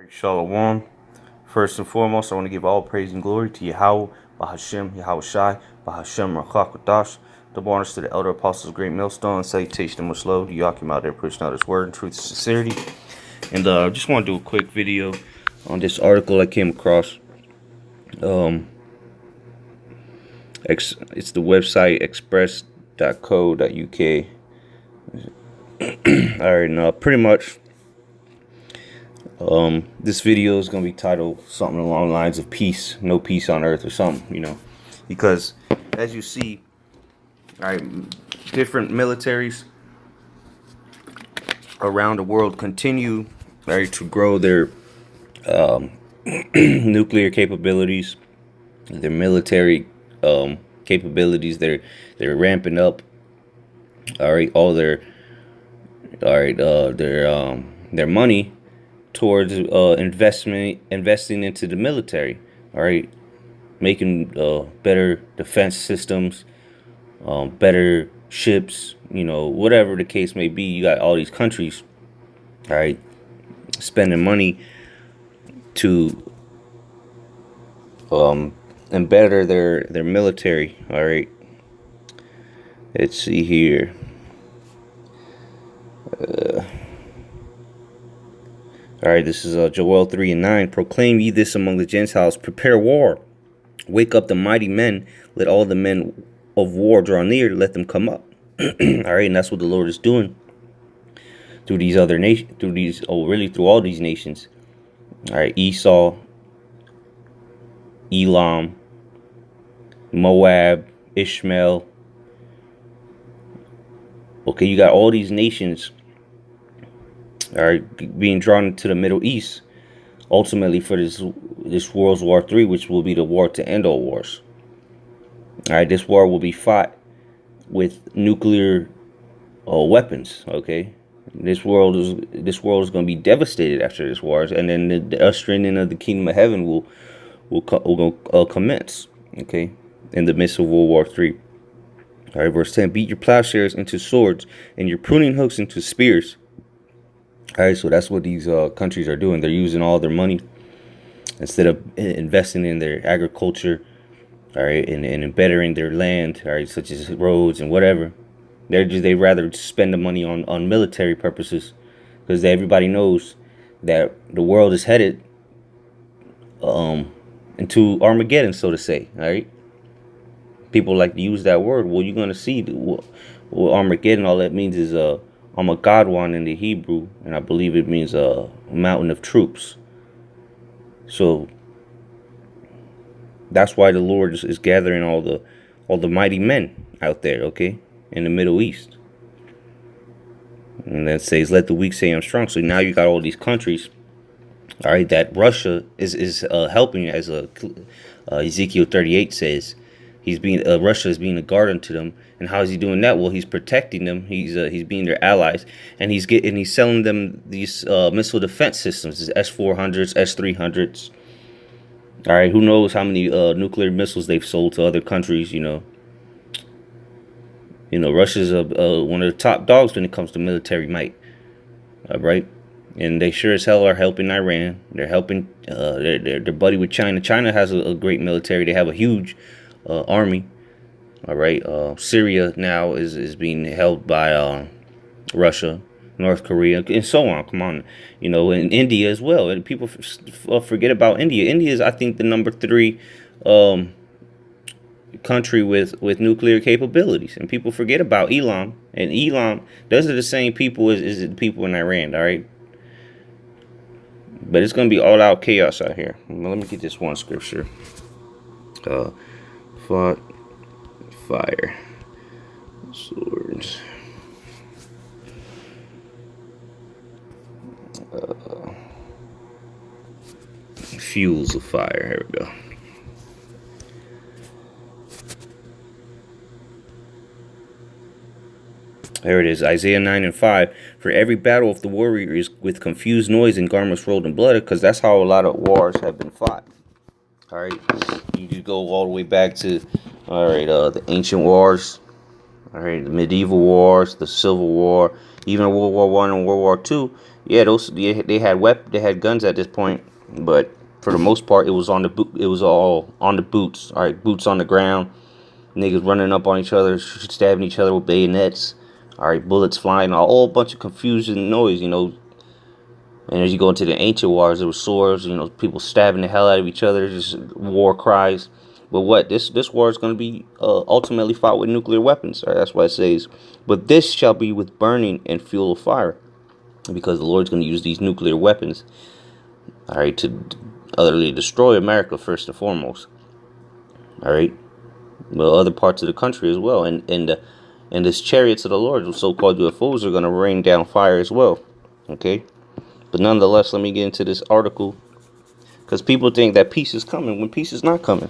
Shalom. First and foremost, I want to give all praise and glory to Yahweh, Bahashem, Yahweh Shai, Bahashem, Rachak Wadash. Double honors to the elder apostles, great millstone, salutation and much love to Yakim out there pushing out his word in truth and sincerity. And I just want to do a quick video on this article I came across. It's the website express.co.uk. Alright, now pretty much this video is going to be titled something along the lines of peace, no peace on earth or something, because as you see, different militaries around the world continue, to grow their nuclear capabilities, their military capabilities. They're ramping up, all their money towards investing into the military, making better defense systems, better ships, whatever the case may be. You got all these countries, spending money to and better their military. Let's see here. This is Joel 3:9. Proclaim ye this among the Gentiles, prepare war, wake up the mighty men, let all the men of war draw near, let them come up. And that's what the Lord is doing through these other nations, through all these nations. Esau, Elam, Moab, Ishmael. You got all these nations being drawn into the Middle East, ultimately for this World War III, which will be the war to end all wars. This war will be fought with nuclear weapons. This world is going to be devastated after this war, and then the ushering in of the kingdom of heaven will commence. In the midst of World War III. Verse 10: beat your plowshares into swords and your pruning hooks into spears. So that's what these countries are doing. They're using all their money instead of investing in their agriculture, and bettering their land, such as roads and whatever. They rather spend the money on military purposes, because everybody knows that the world is headed into Armageddon, so to say. People like to use that word. Well, you're going to see Armageddon. All that means is Armageddon in the Hebrew, and I believe it means a mountain of troops. So that's why the Lord is gathering all the mighty men out there, in the Middle East. And that says, let the weak say I'm strong. So now you got all these countries, that Russia is helping, as Ezekiel 38 says. Russia is being a guard unto them. And how is he doing that? Well, he's protecting them. He's being their allies, and he's selling them these missile defense systems, these S-400s, S-300s. Who knows how many nuclear missiles they've sold to other countries? Russia's one of the top dogs when it comes to military might. And they sure as hell are helping Iran. They're helping their buddy with China. China has a great military. They have a huge army. Syria now is being held by Russia, North Korea, and so on. Come on, and India as well. And people forget about India. India is, I think, the number 3 country with nuclear capabilities, and people forget about Elam. And Elam, those are the same people as the people in Iran. But it's going to be all out chaos out here. Let me get this one scripture. Fought fire, swords, fuels of fire. Here we go. There it is, Isaiah 9:5. For every battle of the warrior is with confused noise and garments rolled in blood, because that's how a lot of wars have been fought. You could go all the way back to the ancient wars, the medieval wars, the Civil War, even World War I and World War II. Yeah, they had they had guns at this point, but for the most part, it was on the boot. It was all on the boots. All right, boots on the ground. Niggas running up on each other, stabbing each other with bayonets. All right, bullets flying, a whole bunch of confusion noise, you know. And as you go into the ancient wars, there were swords, you know, people stabbing the hell out of each other, just war cries. But what this war is going to be ultimately fought with nuclear weapons. Right? That's why it says, "But this shall be with burning and fuel of fire," because the Lord's going to use these nuclear weapons, all right, to utterly destroy America first and foremost. All right, well, other parts of the country as well, and this chariots of the Lord, the so-called UFOs, are going to rain down fire as well. Okay. But nonetheless, let me get into this article, because people think that peace is coming when peace is not coming.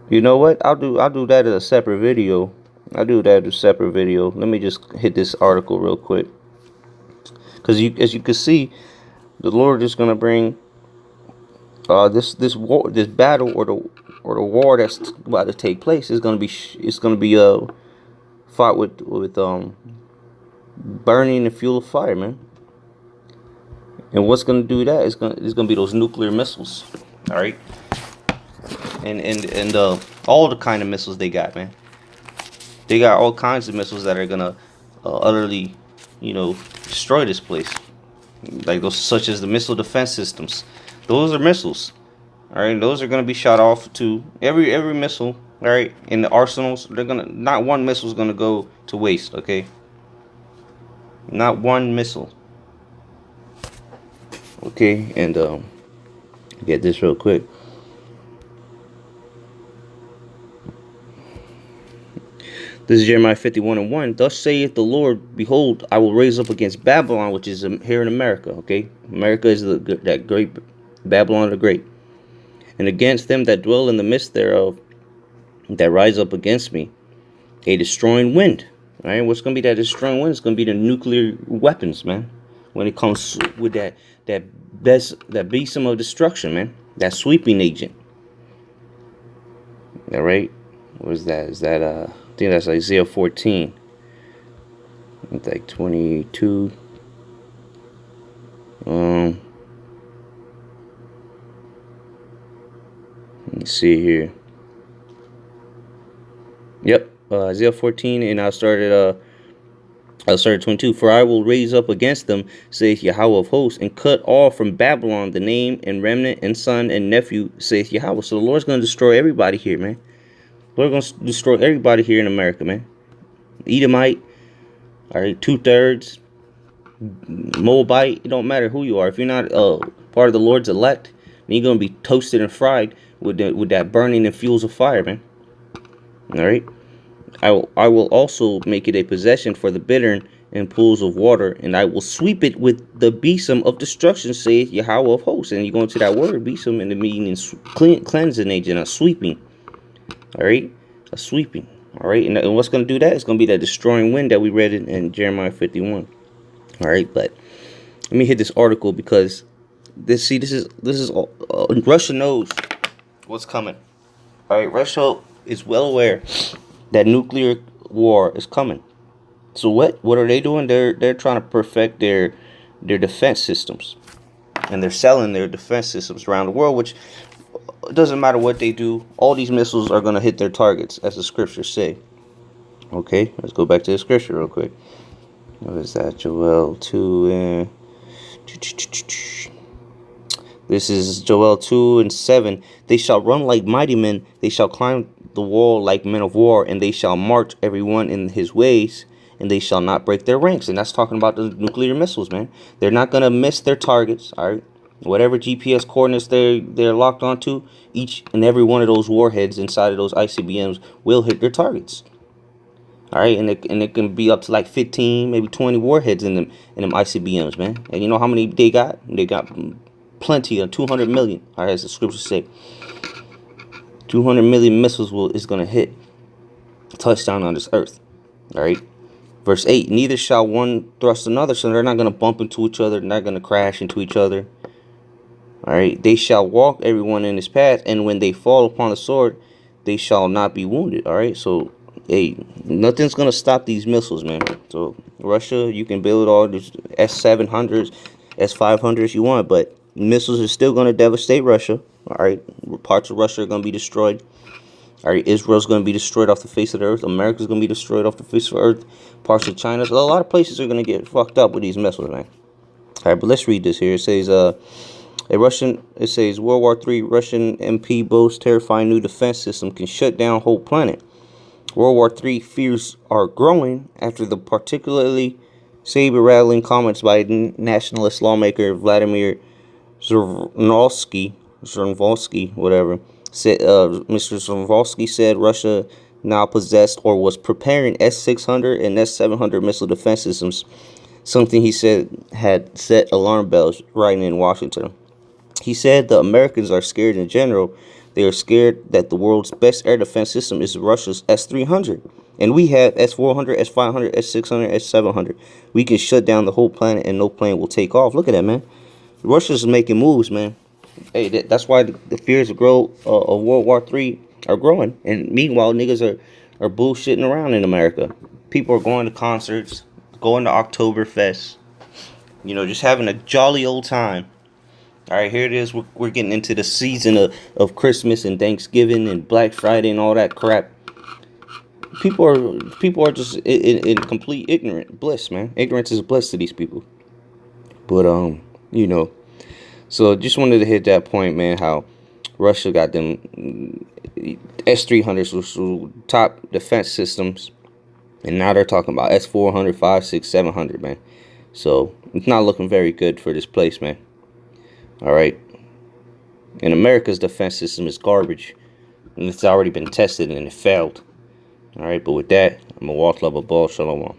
You know what? I'll do that as a separate video. Let me just hit this article real quick, because as you can see, the Lord is gonna bring this war, this battle, or the war that's about to take place is gonna be fought with burning the fuel of fire, man. And what's gonna do that is gonna be those nuclear missiles, all right, and all the kind of missiles they got, man. They got all kinds of missiles that are gonna utterly, you know, destroy this place, like those such as the missile defense systems. Those are missiles, all right. Those are gonna be shot off to every missile, all right. In the arsenals, they're gonna not one missile is gonna go to waste, okay. Not one missile. Okay, and get this real quick. This is Jeremiah 51:1. Thus saith the Lord, behold, I will raise up against Babylon, which is here in America. Okay, America is that great Babylon the Great, and against them that dwell in the midst thereof, that rise up against me, a destroying wind. All right, what's gonna be that destroying wind? It's gonna be the nuclear weapons, man. When it comes with that besom of destruction, man, that sweeping agent. All right, what is that? Is that I think that's Isaiah 14. It's like 22. Let me see here. Yep, Isaiah 14, and I started 22. For I will raise up against them, saith Yahweh of hosts, and cut off from Babylon the name and remnant and son and nephew, saith Yahweh. So the Lord's going to destroy everybody here, man. The Lord's going to destroy everybody here in America, man. Edomite, all right, 2/3, Moabite. It don't matter who you are. If you're not part of the Lord's elect, then you're going to be toasted and fried with that burning and fuels of fire, man. All right. I will also make it a possession for the bittern and pools of water, and I will sweep it with the besom of destruction, saith Yahweh of hosts. And you go into that word besom, and the meaning is cleansing agent, a sweeping. All right, a sweeping. All right, and what's going to do that? It's going to be that destroying wind that we read in Jeremiah 51. All right, but let me hit this article, because this is Russia knows what's coming. All right, Russia is well aware that nuclear war is coming. So what are they doing? They're trying to perfect their defense systems, and they're selling their defense systems around the world. Which it doesn't matter what they do. All these missiles are going to hit their targets, as the scriptures say. Okay, let's go back to the scripture real quick. What is that? Joel 2. This is Joel 2:7. They shall run like mighty men. They shall climb the wall like men of war, and they shall march everyone in his ways, and they shall not break their ranks. And that's talking about the nuclear missiles, man. They're not gonna miss their targets. All right, whatever GPS coordinates they're locked onto, each and every one of those warheads inside of those ICBMs will hit their targets. All right, and it can be up to like 15, maybe 20 warheads in them ICBMs, man. And you know how many they got? They got plenty of 200 million. All right, as the scriptures say, 200 million missiles is going to hit touchdown on this earth. All right, verse 8. Neither shall one thrust another, so they're not going to bump into each other. They're not going to crash into each other. All right, they shall walk everyone in his path, and when they fall upon the sword, they shall not be wounded. All right, so hey, nothing's gonna stop these missiles, man. So Russia, you can build all these S-700s, S-500s you want, but missiles are still gonna devastate Russia. All right, parts of Russia are gonna be destroyed. All right, Israel's gonna be destroyed off the face of the earth. America's gonna be destroyed off the face of the earth. Parts of China, so a lot of places are gonna get fucked up with these missiles, man. All right, but let's read this here. It says, it says World War III Russian MP boasts terrifying new defense system can shut down whole planet. World War III fears are growing after the particularly saber-rattling comments by nationalist lawmaker Vladimir Zhirinovsky, whatever. Said Mr. Zhirinovsky said Russia now possessed or was preparing S-600 and S-700 missile defense systems, something he said had set alarm bells right in Washington. He said the Americans are scared in general. They are scared that the world's best air defense system is Russia's S-300. And we have S-400, S-500, S-600, S-700. We can shut down the whole planet and no plane will take off. Look at that, man. Russia's making moves, man. Hey, that's why the fears of World War III are growing. And meanwhile, niggas are bullshitting around in America. People are going to concerts, going to Oktoberfest. You know, just having a jolly old time. All right, here it is. We're getting into the season of Christmas and Thanksgiving and Black Friday and all that crap. People are just in complete ignorant bliss, man. Ignorance is bliss to these people. But you know, so just wanted to hit that point, man. How Russia got them S-300s, which were top defense systems, and now they're talking about S-400, 5, 6, 700, man. So it's not looking very good for this place, man. All right, and America's defense system is garbage, and it's already been tested and it failed. All right, but with that, I'm a Walt Lover Ball. Shalom.